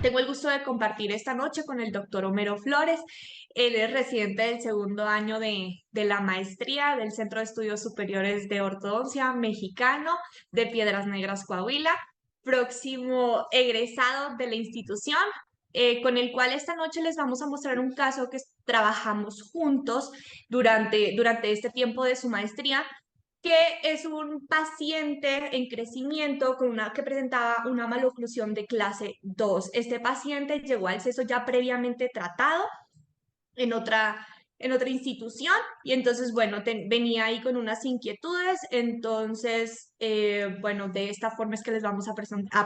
Tengo el gusto de compartir esta noche con el doctor Homero Flores. Él es residente del segundo año de la maestría del Centro de Estudios Superiores de Ortodoncia Mexicano de Piedras Negras, Coahuila, próximo egresado de la institución, con el cual esta noche les vamos a mostrar un caso que trabajamos juntos durante este tiempo de su maestría, que es un paciente en crecimiento que presentaba una maloclusión de clase 2. Este paciente llegó al CESO ya previamente tratado en otra institución y entonces, bueno, venía ahí con unas inquietudes. Entonces, bueno, de esta forma es que les vamos a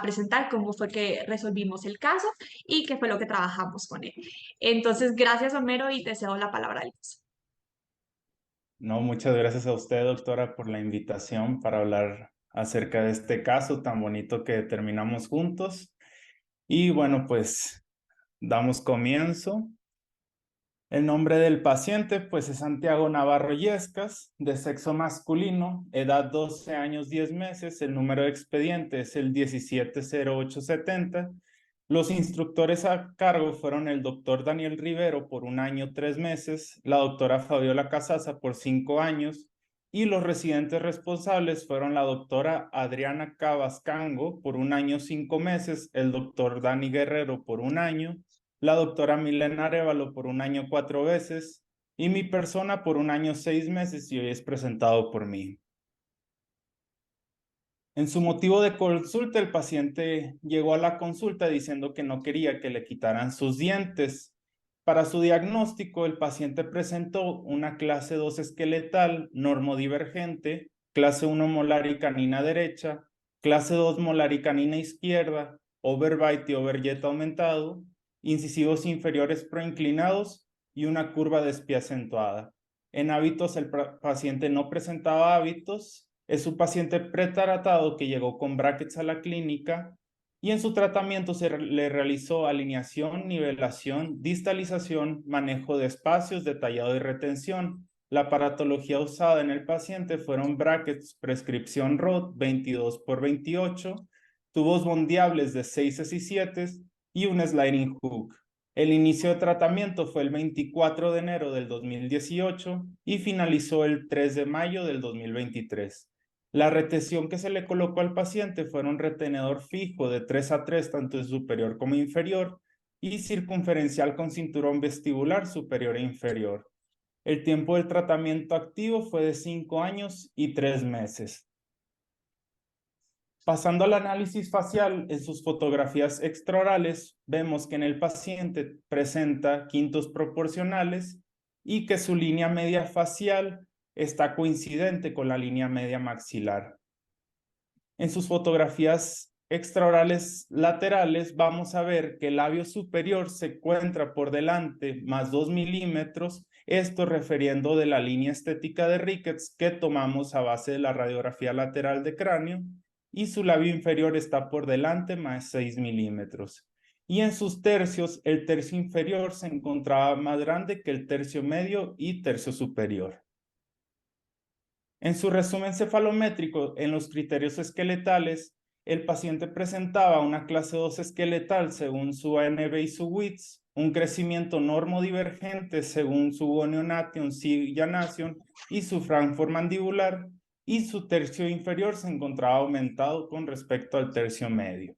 presentar cómo fue que resolvimos el caso y qué fue lo que trabajamos con él. Entonces, gracias, Homero, y te cedo la palabra al caso. No, muchas gracias a usted, doctora, por la invitación para hablar acerca de este caso tan bonito que terminamos juntos. Y bueno, pues damos comienzo. El nombre del paciente, pues, es Santiago Navarro Yescas, de sexo masculino, edad 12 años 10 meses. El número de expediente es el 170870. Los instructores a cargo fueron el doctor Daniel Rivero por 1 año 3 meses, la doctora Fabiola Casasa por 5 años, y los residentes responsables fueron la doctora Adriana Cabascango por 1 año 5 meses, el doctor Dani Guerrero por 1 año, la doctora Milena Arévalo por 1 año 4 veces, y mi persona por 1 año 6 meses, y hoy es presentado por mí. En su motivo de consulta, el paciente llegó a la consulta diciendo que no quería que le quitaran sus dientes. Para su diagnóstico, el paciente presentó una clase 2 esqueletal normodivergente, clase 1 molar y canina derecha, clase 2 molar y canina izquierda, overbite y overjet aumentado, incisivos inferiores proinclinados y una curva de espía acentuada. En hábitos, el paciente no presentaba hábitos. Es un paciente pretratado que llegó con brackets a la clínica y en su tratamiento se le realizó alineación, nivelación, distalización, manejo de espacios, detallado y retención. La aparatología usada en el paciente fueron brackets, prescripción ROD 22x28, tubos bondeables de 6 y 7 y un sliding hook. El inicio de tratamiento fue el 24 de enero del 2018 y finalizó el 3 de mayo del 2023. La retención que se le colocó al paciente fue un retenedor fijo de 3 a 3, tanto en superior como inferior, y circunferencial con cinturón vestibular superior e inferior. El tiempo del tratamiento activo fue de 5 años y 3 meses. Pasando al análisis facial, en sus fotografías extraorales, vemos que en el paciente presenta quintos proporcionales y que su línea media facial está coincidente con la línea media maxilar. En sus fotografías extraorales laterales vamos a ver que el labio superior se encuentra por delante más 2 milímetros, esto refiriendo de la línea estética de Ricketts que tomamos a base de la radiografía lateral de cráneo, y su labio inferior está por delante más 6 milímetros. Y en sus tercios, el tercio inferior se encontraba más grande que el tercio medio y tercio superior. En su resumen cefalométrico, en los criterios esqueletales, el paciente presentaba una clase 2 esqueletal según su ANB y su WITS, un crecimiento normodivergente según su gonionation, siganation y su Frankfurt mandibular, y su tercio inferior se encontraba aumentado con respecto al tercio medio.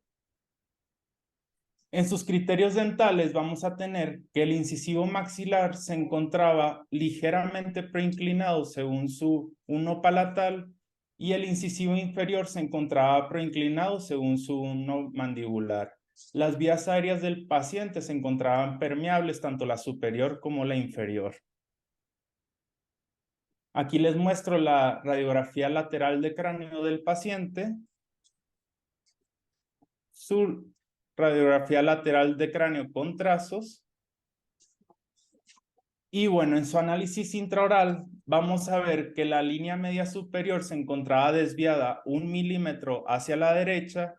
En sus criterios dentales vamos a tener que el incisivo maxilar se encontraba ligeramente preinclinado según su uno palatal y el incisivo inferior se encontraba preinclinado según su uno mandibular. Las vías aéreas del paciente se encontraban permeables, tanto la superior como la inferior. Aquí les muestro la radiografía lateral de cráneo del paciente. Su radiografía lateral de cráneo con trazos. Y bueno, en su análisis intraoral vamos a ver que la línea media superior se encontraba desviada 1 milímetro hacia la derecha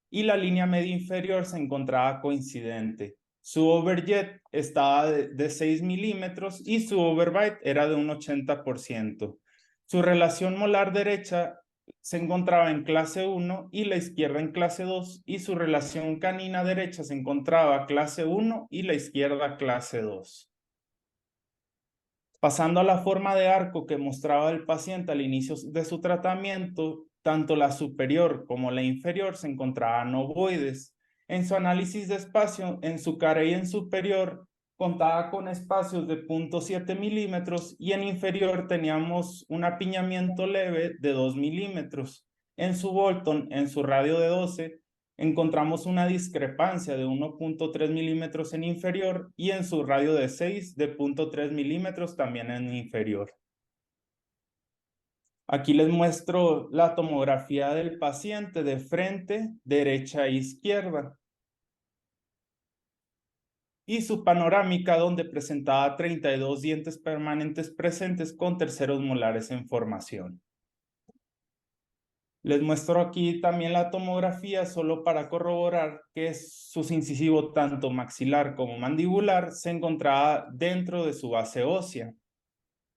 y la línea media inferior se encontraba coincidente. Su overjet estaba de 6 milímetros y su overbite era de un 80%. Su relación molar derecha se encontraba en clase 1 y la izquierda en clase 2, y su relación canina derecha se encontraba clase 1 y la izquierda clase 2. Pasando a la forma de arco que mostraba el paciente al inicio de su tratamiento, tanto la superior como la inferior se encontraban ovoides. En su análisis de espacio, en su carey superior contaba con espacios de 0.7 milímetros y en inferior teníamos un apiñamiento leve de 2 milímetros. En su Bolton, en su radio de 12, encontramos una discrepancia de 1.3 milímetros en inferior y en su radio de 6 de 0.3 milímetros también en inferior. Aquí les muestro la tomografía del paciente de frente, derecha e izquierda. Y su panorámica donde presentaba 32 dientes permanentes presentes con terceros molares en formación. Les muestro aquí también la tomografía solo para corroborar que su incisivo tanto maxilar como mandibular se encontraba dentro de su base ósea.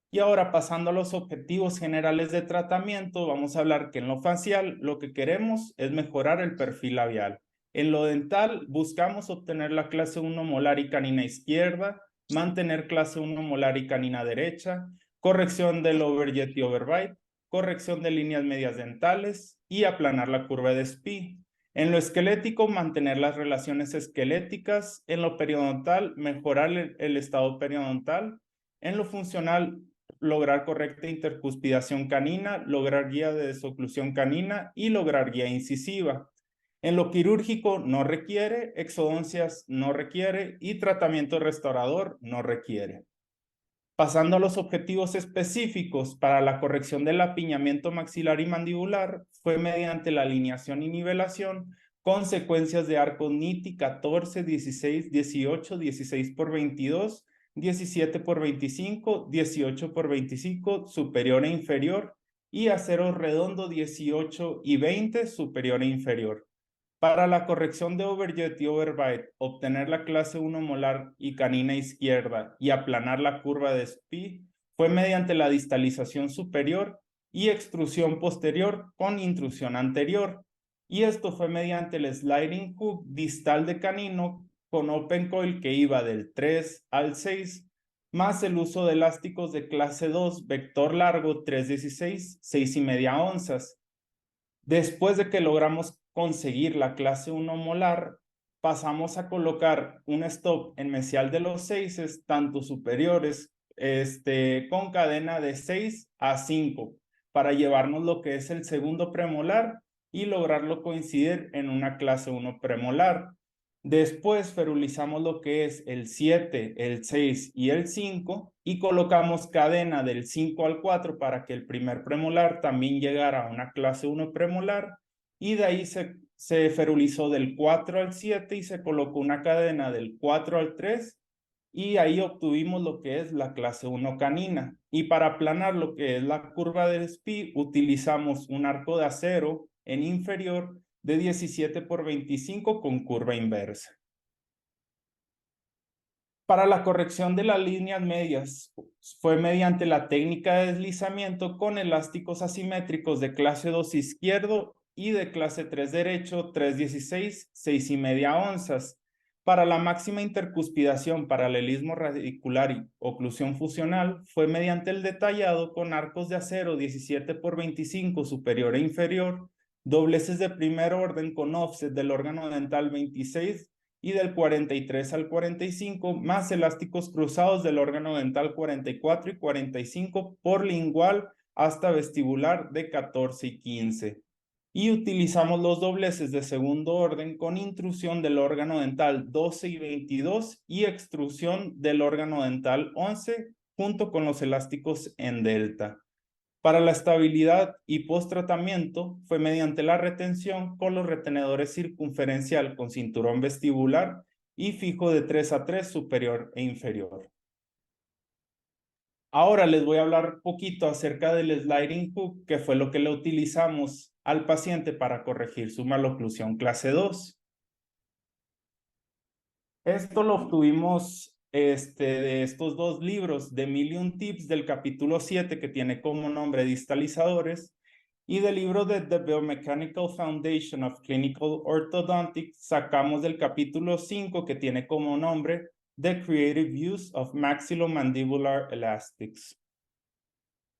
Y ahora pasando a los objetivos generales de tratamiento, vamos a hablar que en lo facial lo que queremos es mejorar el perfil labial. En lo dental buscamos obtener la clase 1 molar y canina izquierda, mantener clase 1 molar y canina derecha, corrección del overjet y overbite, corrección de líneas medias dentales y aplanar la curva de Spee. En lo esquelético, mantener las relaciones esqueléticas. En lo periodontal, mejorar el estado periodontal. En lo funcional, lograr correcta intercuspidación canina, lograr guía de desoclusión canina y lograr guía incisiva. En lo quirúrgico no requiere, exodoncias no requiere y tratamiento restaurador no requiere. Pasando a los objetivos específicos para la corrección del apiñamiento maxilar y mandibular, fue mediante la alineación y nivelación con secuencias de arcos NITI 14, 16, 18, 16 por 22, 17 por 25, 18 por 25, superior e inferior, y acero redondo 18 y 20, superior e inferior. Para la corrección de overjet y overbite, obtener la clase 1 molar y canina izquierda y aplanar la curva de Spee fue mediante la distalización superior y extrusión posterior con intrusión anterior. Y esto fue mediante el sliding hook distal de canino con open coil que iba del 3 al 6, más el uso de elásticos de clase 2, vector largo 316, 6,5 onzas. Después de que logramos conseguir la clase 1 molar, pasamos a colocar un stop en mesial de los 6, tanto superiores, con cadena de 6 a 5, para llevarnos lo que es el segundo premolar y lograrlo coincidir en una clase 1 premolar. Después ferulizamos lo que es el 7, el 6 y el 5 y colocamos cadena del 5 al 4 para que el primer premolar también llegara a una clase 1 premolar, y de ahí se ferulizó del 4 al 7 y se colocó una cadena del 4 al 3 y ahí obtuvimos lo que es la clase 1 canina. Y para aplanar lo que es la curva de Spee utilizamos un arco de acero en inferior de 17 por 25 con curva inversa. Para la corrección de las líneas medias fue mediante la técnica de deslizamiento con elásticos asimétricos de clase 2 izquierdo y de clase 3 derecho, 316, 6,5 onzas. Para la máxima intercuspidación, paralelismo radicular y oclusión fusional fue mediante el detallado con arcos de acero 17 por 25 superior e inferior, dobleces de primer orden con offset del órgano dental 26 y del 43 al 45, más elásticos cruzados del órgano dental 44 y 45 por lingual hasta vestibular de 14 y 15. Y utilizamos los dobleces de segundo orden con intrusión del órgano dental 12 y 22 y extrusión del órgano dental 11 junto con los elásticos en delta. Para la estabilidad y post-tratamiento fue mediante la retención con los retenedores circunferencial con cinturón vestibular y fijo de 3 a 3 superior e inferior. Ahora les voy a hablar poquito acerca del sliding hook, que fue lo que le utilizamos al paciente para corregir su maloclusión clase 2. Esto lo obtuvimos de estos dos libros de 1001 Tips del capítulo 7, que tiene como nombre Distalizadores, Y del libro de The Biomechanical Foundation of Clinical Orthodontics sacamos del capítulo 5 que tiene como nombre The Creative Use of Maxillomandibular Elastics.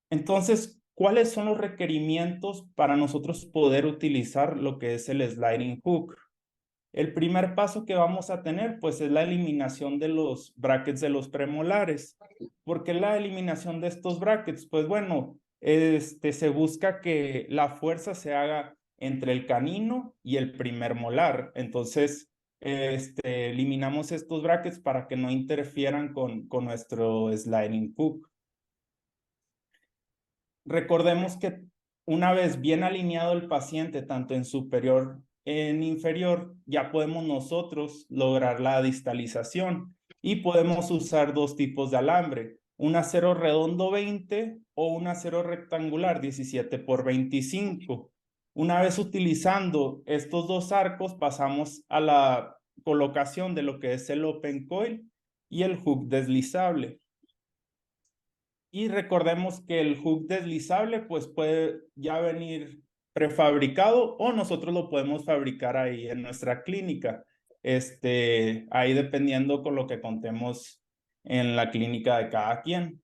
Entonces, ¿cuáles son los requerimientos para nosotros poder utilizar lo que es el sliding hook? El primer paso que vamos a tener, pues, es la eliminación de los brackets de los premolares. ¿Por qué la eliminación de estos brackets? Pues, bueno, se busca que la fuerza se haga entre el canino y el primer molar. Entonces, eliminamos estos brackets para que no interfieran con nuestro sliding hook. Recordemos que una vez bien alineado el paciente, tanto en superior en inferior, ya podemos nosotros lograr la distalización y podemos usar dos tipos de alambre, un acero redondo 20 o un acero rectangular 17 por 25. Una vez utilizando estos dos arcos, pasamos a la colocación de lo que es el open coil y el hook deslizable. Y recordemos que el hook deslizable pues puede ya venir prefabricado o nosotros lo podemos fabricar ahí en nuestra clínica. Ahí dependiendo con lo que contemos en la clínica de cada quien.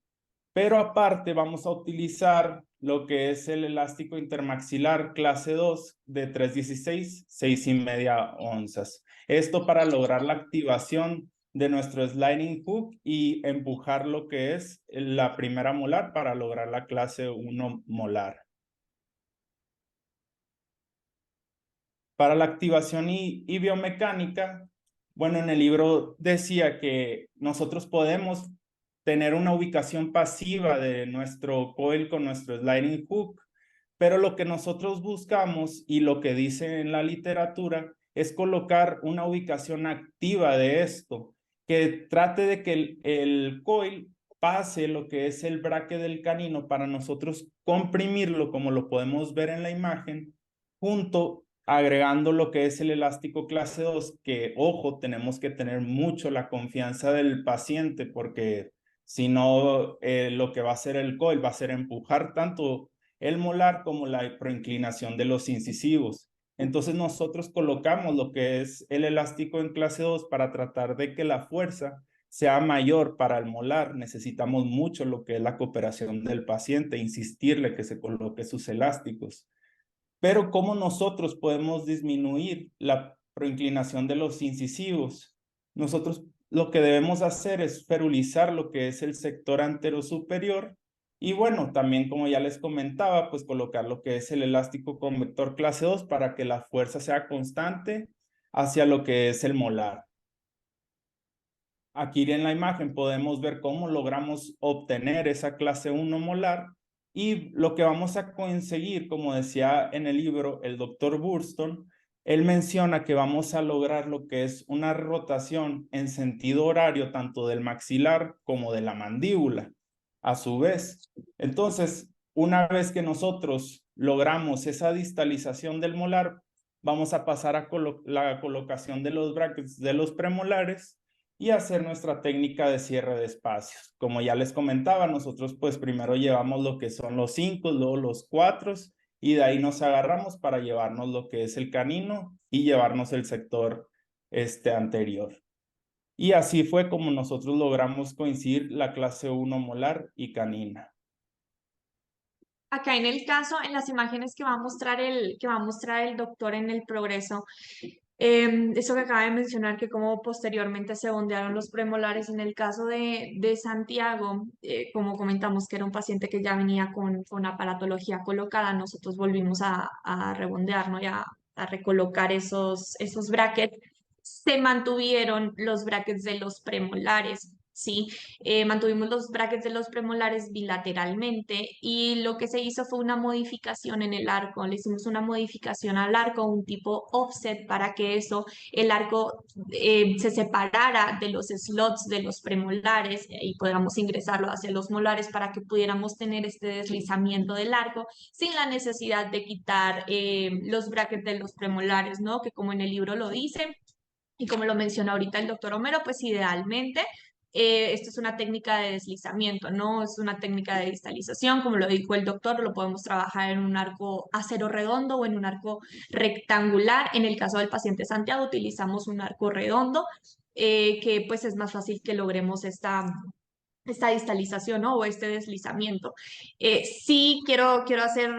Pero aparte vamos a utilizar lo que es el elástico intermaxilar clase 2 de 316, 6,5 onzas. Esto para lograr la activación de nuestro sliding hook y empujar lo que es la primera molar para lograr la clase 1 molar. Para la activación y biomecánica, bueno, en el libro decía que nosotros podemos tener una ubicación pasiva de nuestro coil con nuestro sliding hook, pero lo que nosotros buscamos y lo que dice en la literatura es colocar una ubicación activa de esto, que trate de que el coil pase lo que es el braque del canino para nosotros comprimirlo, como lo podemos ver en la imagen, junto agregando lo que es el elástico clase 2, que, ojo, tenemos que tener mucho la confianza del paciente, porque si no, lo que va a hacer el coil va a ser empujar tanto el molar como la proinclinación de los incisivos. Entonces nosotros colocamos lo que es el elástico en clase 2 para tratar de que la fuerza sea mayor para el molar. Necesitamos mucho lo que es la cooperación del paciente, insistirle que se coloque sus elásticos. Pero ¿cómo nosotros podemos disminuir la proinclinación de los incisivos? Nosotros lo que debemos hacer es ferulizar lo que es el sector anterosuperior y bueno, también como ya les comentaba, pues colocar lo que es el elástico convector clase 2 para que la fuerza sea constante hacia lo que es el molar. Aquí en la imagen podemos ver cómo logramos obtener esa clase 1 molar y lo que vamos a conseguir, como decía en el libro el doctor Burston, él menciona que vamos a lograr lo que es una rotación en sentido horario tanto del maxilar como de la mandíbula, a su vez. Entonces, una vez que nosotros logramos esa distalización del molar, vamos a pasar a la colocación de los brackets de los premolares y hacer nuestra técnica de cierre de espacios. Como ya les comentaba, nosotros pues primero llevamos lo que son los 5, luego los 4 y de ahí nos agarramos para llevarnos lo que es el canino y llevarnos el sector anterior. Y así fue como nosotros logramos coincidir la clase 1 molar y canina. Acá en el caso, en las imágenes que va a mostrar el doctor en el progreso, eso que acaba de mencionar, que como posteriormente se bondearon los premolares, en el caso de Santiago, como comentamos que era un paciente que ya venía con aparatología colocada, nosotros volvimos a rebondear, ¿no? Y a recolocar esos brackets. Se mantuvieron los brackets de los premolares. Sí, mantuvimos los brackets de los premolares bilateralmente y lo que se hizo fue una modificación en el arco. Le hicimos una modificación al arco, un tipo offset para que el arco se separara de los slots de los premolares y podamos ingresarlo hacia los molares para que pudiéramos tener este deslizamiento del arco sin la necesidad de quitar los brackets de los premolares, ¿no? Que como en el libro lo dice. Y como lo menciona ahorita el doctor Homero, pues idealmente Esto es una técnica de deslizamiento, no es una técnica de distalización, como lo dijo el doctor, lo podemos trabajar en un arco acero redondo o en un arco rectangular. En el caso del paciente Santiago utilizamos un arco redondo, que pues es más fácil que logremos esta distalización, ¿no? O este deslizamiento. Sí, quiero hacer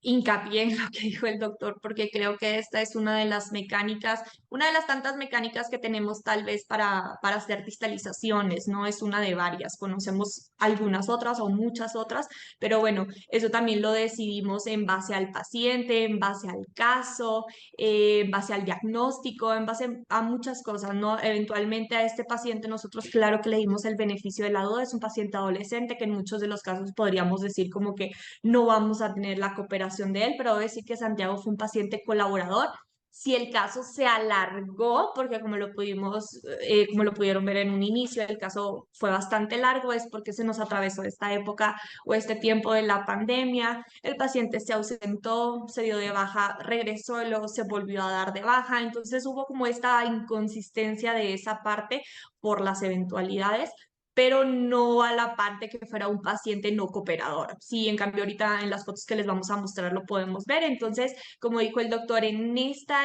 hincapié en lo que dijo el doctor, porque creo que esta es una de las mecánicas, una de las tantas mecánicas que tenemos tal vez para hacer distalizaciones, no es una de varias, conocemos algunas otras o muchas otras, pero bueno, eso también lo decidimos en base al paciente, en base al caso, en base al diagnóstico, en base a muchas cosas, ¿no? Eventualmente a este paciente nosotros, claro que le dimos el beneficio de la duda, es un paciente adolescente que en muchos de los casos podríamos decir como que no vamos a tener la cooperación de él, pero debo decir que Santiago fue un paciente colaborador. Si el caso se alargó, porque como lo pudieron ver en un inicio, el caso fue bastante largo, es porque se nos atravesó esta época o este tiempo de la pandemia, el paciente se ausentó, se dio de baja, regresó y luego se volvió a dar de baja, entonces hubo como esta inconsistencia de esa parte por las eventualidades, pero no a la parte que fuera un paciente no cooperador. Sí, en cambio ahorita en las fotos que les vamos a mostrar lo podemos ver. Entonces, como dijo el doctor, en esta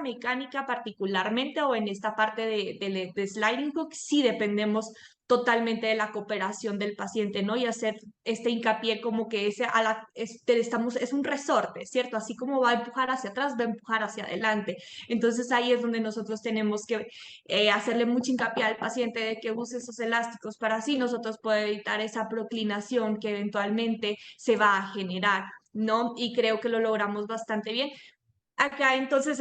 mecánica particularmente o en esta parte de sliding hook, sí dependemos totalmente de la cooperación del paciente, ¿no? Y hacer este hincapié como que es un resorte, ¿cierto? Así como va a empujar hacia atrás, va a empujar hacia adelante. Entonces ahí es donde nosotros tenemos que hacerle mucho hincapié al paciente de que use esos elásticos para así nosotros poder evitar esa proclinación que eventualmente se va a generar, ¿no? Y creo que lo logramos bastante bien. Acá entonces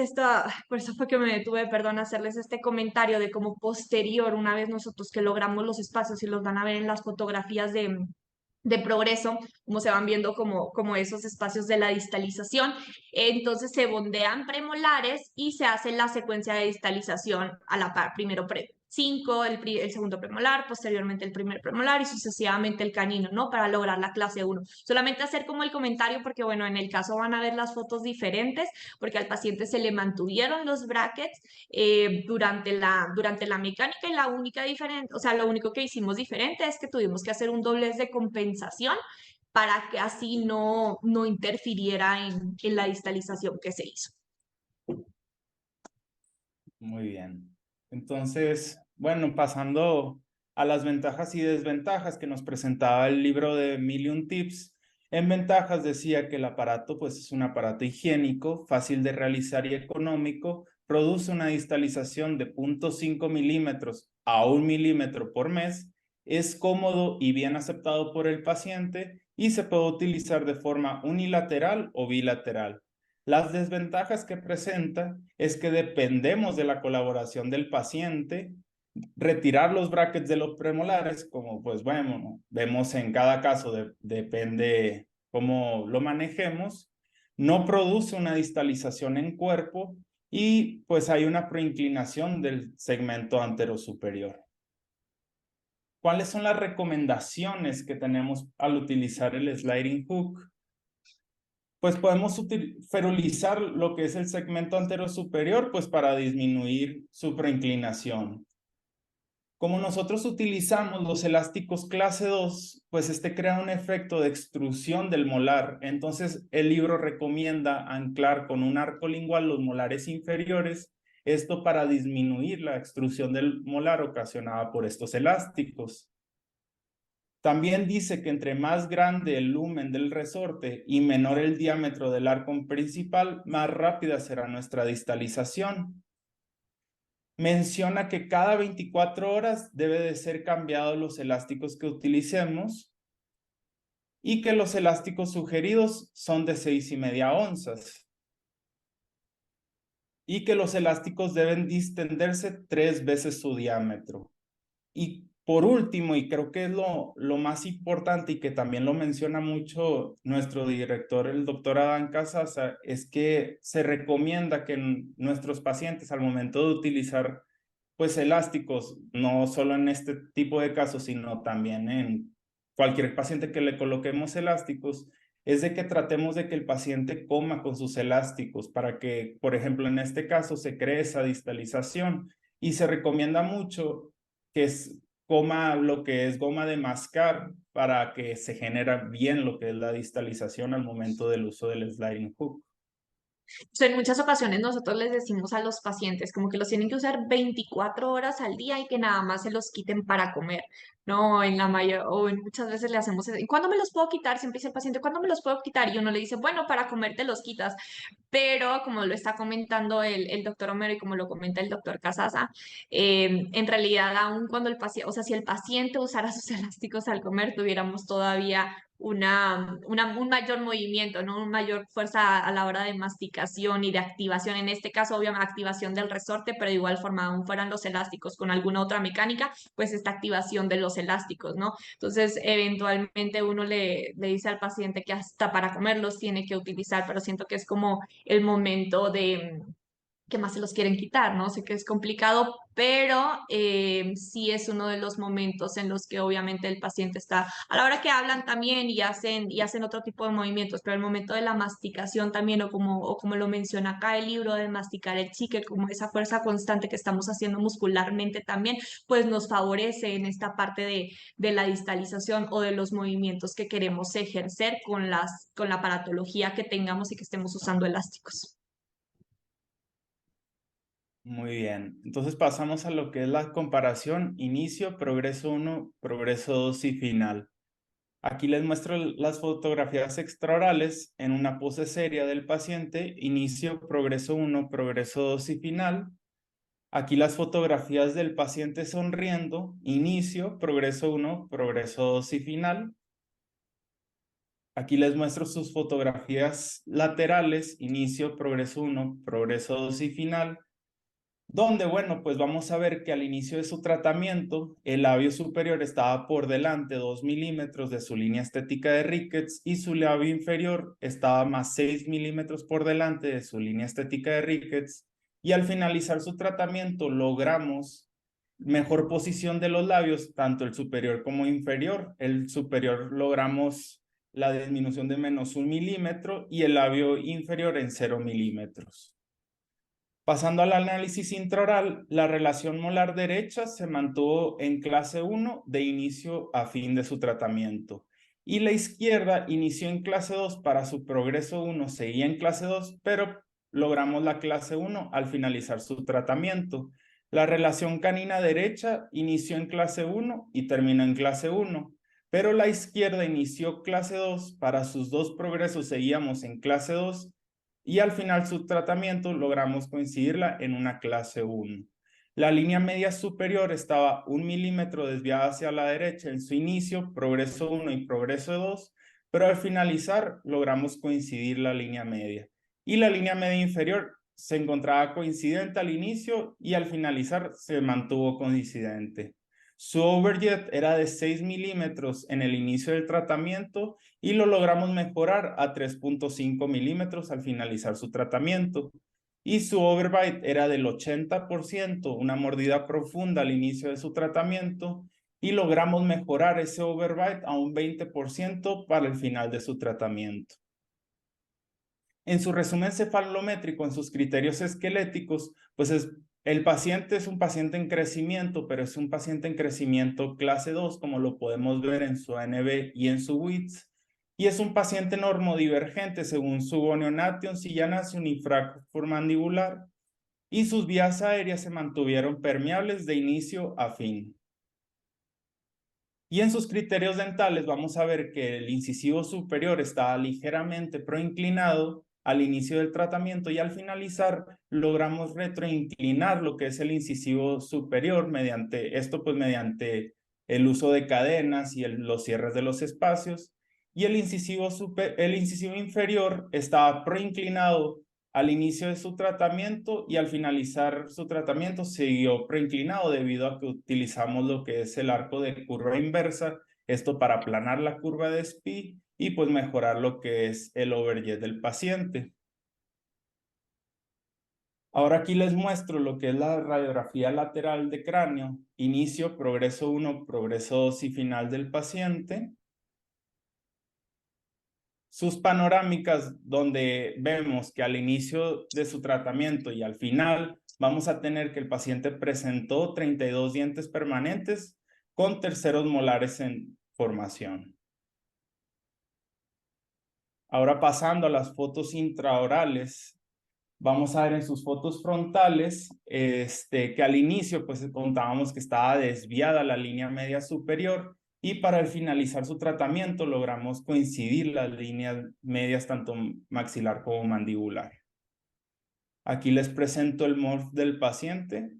por eso fue que me detuve, perdón, hacerles este comentario de cómo posterior, una vez nosotros que logramos los espacios y los van a ver en las fotografías de progreso, como se van viendo como esos espacios de la distalización. Entonces se bondean premolares y se hace la secuencia de distalización a la par. Primero 5, el segundo premolar, posteriormente el primer premolar y sucesivamente el canino, ¿no? Para lograr la clase 1. Solamente hacer como el comentario porque, bueno, en el caso van a ver las fotos diferentes porque al paciente se le mantuvieron los brackets durante la mecánica y la única diferente, o sea, lo único que hicimos diferente es que tuvimos que hacer un doblez de compensación para que así no interfiriera en la distalización que se hizo. Muy bien. Entonces, bueno, pasando a las ventajas y desventajas que nos presentaba el libro de Mil y un Tips. En ventajas decía que el aparato pues es un aparato higiénico, fácil de realizar y económico, produce una distalización de 0.5 milímetros a 1 milímetro por mes, es cómodo y bien aceptado por el paciente y se puede utilizar de forma unilateral o bilateral. Las desventajas que presenta es que dependemos de la colaboración del paciente. Retirar los brackets de los premolares, como pues bueno, vemos en cada caso, depende cómo lo manejemos, no produce una distalización en cuerpo y pues hay una preinclinación del segmento anterosuperior. ¿Cuáles son las recomendaciones que tenemos al utilizar el sliding hook? Pues podemos ferulizar lo que es el segmento anterosuperior pues para disminuir su preinclinación. Como nosotros utilizamos los elásticos clase 2, pues este crea un efecto de extrusión del molar. Entonces el libro recomienda anclar con un arco lingual los molares inferiores, esto para disminuir la extrusión del molar ocasionada por estos elásticos. También dice que entre más grande el lumen del resorte y menor el diámetro del arco principal, más rápida será nuestra distalización. Menciona que cada 24 horas debe de ser cambiados los elásticos que utilicemos y que los elásticos sugeridos son de 6,5 onzas y que los elásticos deben distenderse 3 veces su diámetro. Y por último, y creo que es lo más importante y que también lo menciona mucho nuestro director, el doctor Adán Casasa, es que se recomienda que nuestros pacientes al momento de utilizar pues elásticos, no solo en este tipo de casos, sino también en cualquier paciente que le coloquemos elásticos, es de que tratemos de que el paciente coma con sus elásticos para que, por ejemplo, en este caso se cree esa distalización y se recomienda mucho que coma lo que es goma de mascar para que se genere bien lo que es la distalización al momento del uso del sliding hook. En muchas ocasiones nosotros les decimos a los pacientes como que los tienen que usar 24 horas al día y que nada más se los quiten para comer, ¿no? En la mayor, o en muchas veces le hacemos, ¿y cuándo me los puedo quitar? Siempre dice el paciente, ¿cuándo me los puedo quitar? Y uno le dice, bueno, para comer te los quitas. Pero como lo está comentando el doctor Homero y como lo comenta el doctor Casasa, en realidad aún cuando el paciente, o sea, si el paciente usara sus elásticos al comer, tuviéramos todavía un mayor movimiento, ¿no? Una mayor fuerza a la hora de masticación y de activación. En este caso, obviamente, activación del resorte, pero de igual forma, aún fueran los elásticos con alguna otra mecánica, pues esta activación de los elásticos, ¿no? Entonces, eventualmente uno le dice al paciente que hasta para comer los tiene que utilizar, pero siento que es como el momento de que más se los quieren quitar, ¿no? Sé que es complicado, pero sí es uno de los momentos en los que obviamente el paciente está, a la hora que hablan también y hacen otro tipo de movimientos, pero el momento de la masticación también, o como lo menciona acá el libro, de masticar el chicle, como esa fuerza constante que estamos haciendo muscularmente también, pues nos favorece en esta parte de la distalización o de los movimientos que queremos ejercer con la paratología que tengamos y que estemos usando elásticos. Muy bien, entonces pasamos a lo que es la comparación, inicio, progreso 1, progreso 2 y final. Aquí les muestro las fotografías extraorales en una pose seria del paciente, inicio, progreso 1, progreso 2 y final. Aquí las fotografías del paciente sonriendo, inicio, progreso 1, progreso 2 y final. Aquí les muestro sus fotografías laterales, inicio, progreso 1, progreso 2 y final. Donde, bueno, pues vamos a ver que al inicio de su tratamiento, el labio superior estaba por delante 2 milímetros de su línea estética de Ricketts y su labio inferior estaba más 6 milímetros por delante de su línea estética de Ricketts. Y al finalizar su tratamiento logramos mejor posición de los labios, tanto el superior como inferior. El superior logramos la disminución de menos 1 milímetro y el labio inferior en 0 milímetros. Pasando al análisis intraoral, la relación molar derecha se mantuvo en clase 1 de inicio a fin de su tratamiento y la izquierda inició en clase 2 para su progreso 1, seguía en clase 2, pero logramos la clase 1 al finalizar su tratamiento. La relación canina derecha inició en clase 1 y terminó en clase 1, pero la izquierda inició clase 2, para sus dos progresos seguíamos en clase 2 y al final su tratamiento logramos coincidirla en una clase 1. La línea media superior estaba 1 milímetro desviada hacia la derecha en su inicio, progreso 1 y progreso 2, pero al finalizar logramos coincidir la línea media. Y la línea media inferior se encontraba coincidente al inicio y al finalizar se mantuvo coincidente. Su overjet era de 6 milímetros en el inicio del tratamiento y lo logramos mejorar a 3.5 milímetros al finalizar su tratamiento. Y su overbite era del 80%, una mordida profunda al inicio de su tratamiento, y logramos mejorar ese overbite a un 20% para el final de su tratamiento. En su resumen cefalométrico, en sus criterios esqueléticos, pues el paciente es un paciente en crecimiento, pero es un paciente en crecimiento clase 2, como lo podemos ver en su ANB y en su WITS, y es un paciente normodivergente según su gonionation, Sillanation y fracture mandibular, y sus vías aéreas se mantuvieron permeables de inicio a fin. Y en sus criterios dentales vamos a ver que el incisivo superior está ligeramente proinclinado al inicio del tratamiento y al finalizar logramos retroinclinar lo que es el incisivo superior mediante el uso de cadenas y los cierres de los espacios. Y el incisivo inferior estaba proinclinado al inicio de su tratamiento y al finalizar su tratamiento siguió preinclinado debido a que utilizamos lo que es el arco de curva inversa, esto para aplanar la curva de SPI y pues mejorar lo que es el overjet del paciente. Ahora aquí les muestro lo que es la radiografía lateral de cráneo, inicio, progreso 1, progreso 2 y final del paciente. Sus panorámicas donde vemos que al inicio de su tratamiento y al final vamos a tener que el paciente presentó 32 dientes permanentes con terceros molares en formación. Ahora pasando a las fotos intraorales, vamos a ver en sus fotos frontales que al inicio pues contábamos que estaba desviada la línea media superior y para al finalizar su tratamiento logramos coincidir las líneas medias tanto maxilar como mandibular. Aquí les presento el MORF del paciente.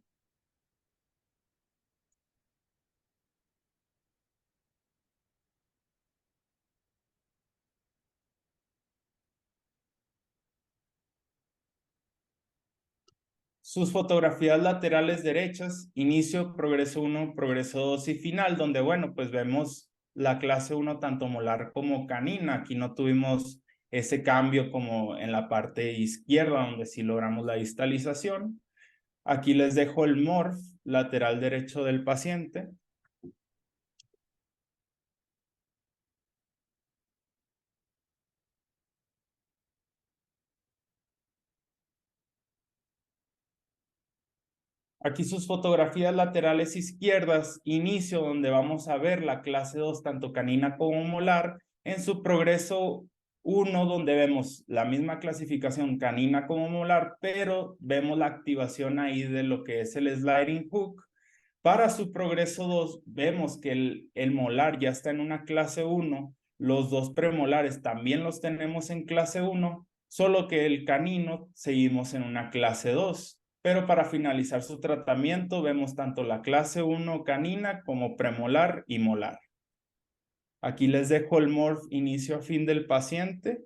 Sus fotografías laterales derechas, inicio, progreso 1, progreso 2 y final, donde, bueno, pues vemos la clase 1 tanto molar como canina. Aquí no tuvimos ese cambio como en la parte izquierda, donde sí logramos la distalización. Aquí les dejo el MORF lateral derecho del paciente. Aquí sus fotografías laterales izquierdas, inicio donde vamos a ver la clase 2, tanto canina como molar, en su progreso 1, donde vemos la misma clasificación canina como molar, pero vemos la activación ahí de lo que es el sliding hook. Para su progreso 2, vemos que el molar ya está en una clase 1, los dos premolares también los tenemos en clase 1, solo que el canino seguimos en una clase 2. Pero para finalizar su tratamiento vemos tanto la clase 1 canina como premolar y molar. Aquí les dejo el MORF inicio a fin del paciente.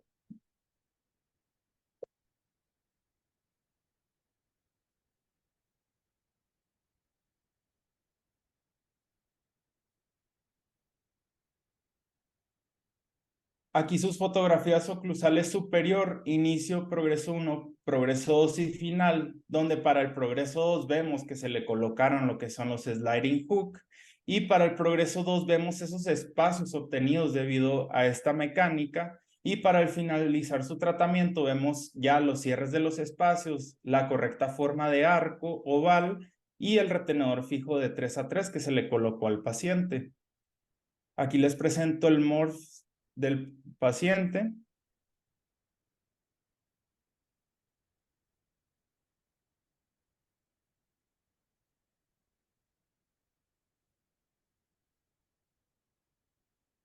Aquí sus fotografías oclusales superior, inicio, progreso 1, progreso 2 y final, donde para el progreso 2 vemos que se le colocaron lo que son los sliding hook y para el progreso 2 vemos esos espacios obtenidos debido a esta mecánica y para el finalizar su tratamiento vemos ya los cierres de los espacios, la correcta forma de arco, oval y el retenedor fijo de 3 a 3 que se le colocó al paciente. Aquí les presento el MORF del paciente.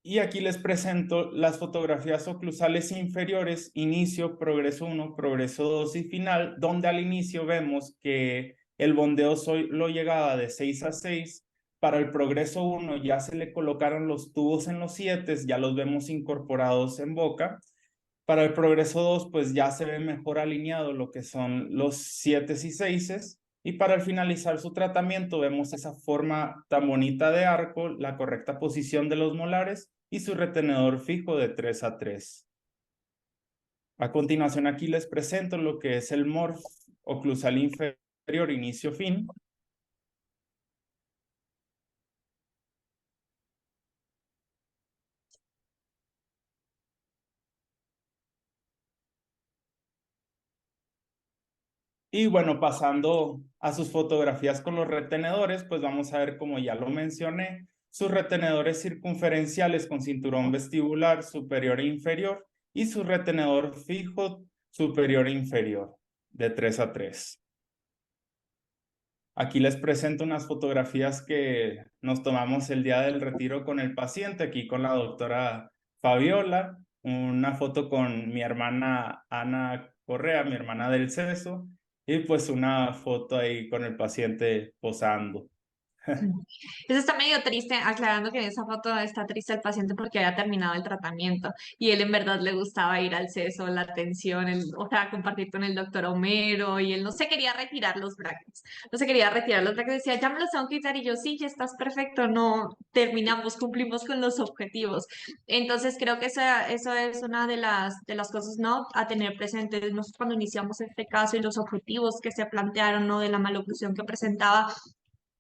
Y aquí les presento las fotografías oclusales inferiores, inicio, progreso 1, progreso 2 y final, donde al inicio vemos que el bondeo lo llegaba de 6 a 6. Para el progreso 1 ya se le colocaron los tubos en los 7, ya los vemos incorporados en boca. Para el progreso 2, pues ya se ve mejor alineado lo que son los 7 y 6. Y para el finalizar su tratamiento vemos esa forma tan bonita de arco, la correcta posición de los molares y su retenedor fijo de 3 a 3. A continuación aquí les presento lo que es el MORF oclusal inferior inicio-fin. Y bueno, pasando a sus fotografías con los retenedores, pues vamos a ver, como ya lo mencioné, sus retenedores circunferenciales con cinturón vestibular superior e inferior y su retenedor fijo superior e inferior de 3 a 3. Aquí les presento unas fotografías que nos tomamos el día del retiro con el paciente, aquí con la doctora Fabiola, una foto con mi hermana Ana Correa, mi hermana del seso, y pues una foto ahí con el paciente posando. Eso está medio triste, aclarando que en esa foto está triste el paciente porque había terminado el tratamiento y él en verdad le gustaba ir al seso, la atención, o sea, compartir con el doctor Homero y él no se quería retirar los brackets, no se quería retirar los brackets, decía, ya me los tengo que quitar y yo, sí, ya estás perfecto, no, terminamos, cumplimos con los objetivos. Entonces creo que eso es una de las cosas, ¿no? A tener presentes. Nosotros cuando iniciamos este caso y los objetivos que se plantearon, ¿no? De la maloclusión que presentaba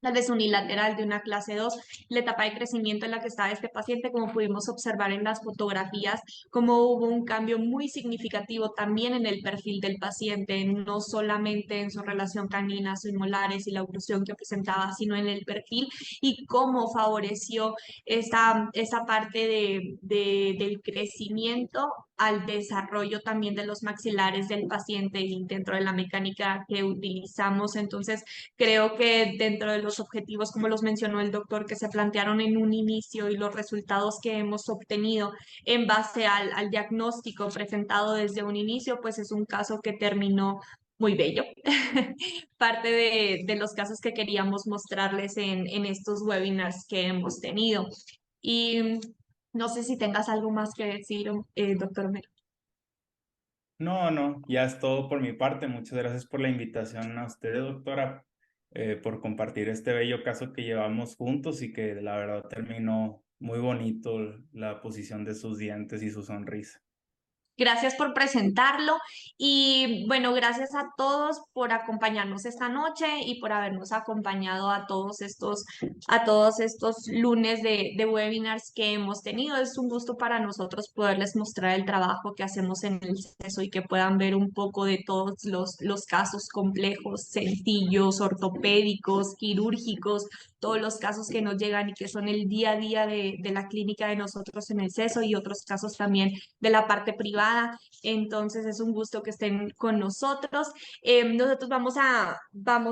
tal vez unilateral de una clase 2, la etapa de crecimiento en la que estaba este paciente, como pudimos observar en las fotografías, como hubo un cambio muy significativo también en el perfil del paciente, no solamente en su relación canina, sus molares y la oclusión que presentaba, sino en el perfil y cómo favoreció esta parte del crecimiento al desarrollo también de los maxilares del paciente y dentro de la mecánica que utilizamos. Entonces, creo que dentro de los objetivos, como los mencionó el doctor, que se plantearon en un inicio y los resultados que hemos obtenido en base al diagnóstico presentado desde un inicio, pues es un caso que terminó muy bello. Parte de los casos que queríamos mostrarles en estos webinars que hemos tenido. Y no sé si tengas algo más que decir, doctor Homero. No, no, ya es todo por mi parte. Muchas gracias por la invitación a usted, doctora, por compartir este bello caso que llevamos juntos y que la verdad terminó muy bonito la posición de sus dientes y su sonrisa. Gracias por presentarlo y bueno, gracias a todos por acompañarnos esta noche y por habernos acompañado a todos estos lunes de webinars que hemos tenido. Es un gusto para nosotros poderles mostrar el trabajo que hacemos en el CESO y que puedan ver un poco de todos los casos complejos, sencillos, ortopédicos, quirúrgicos, todos los casos que nos llegan y que son el día a día de la clínica de nosotros en el CESO y otros casos también de la parte privada. Entonces es un gusto que estén con nosotros. Nosotros vamos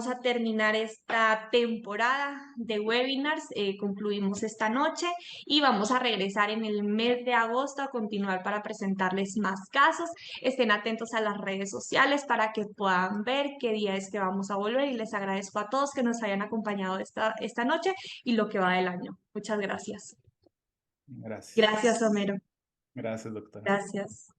a terminar esta temporada de webinars, concluimos esta noche y vamos a regresar en el mes de agosto a continuar para presentarles más casos. Estén atentos a las redes sociales para que puedan ver qué día es que vamos a volver y les agradezco a todos que nos hayan acompañado esta noche y lo que va del año. Muchas gracias. Gracias. Gracias, Homero. Gracias, doctora. Gracias.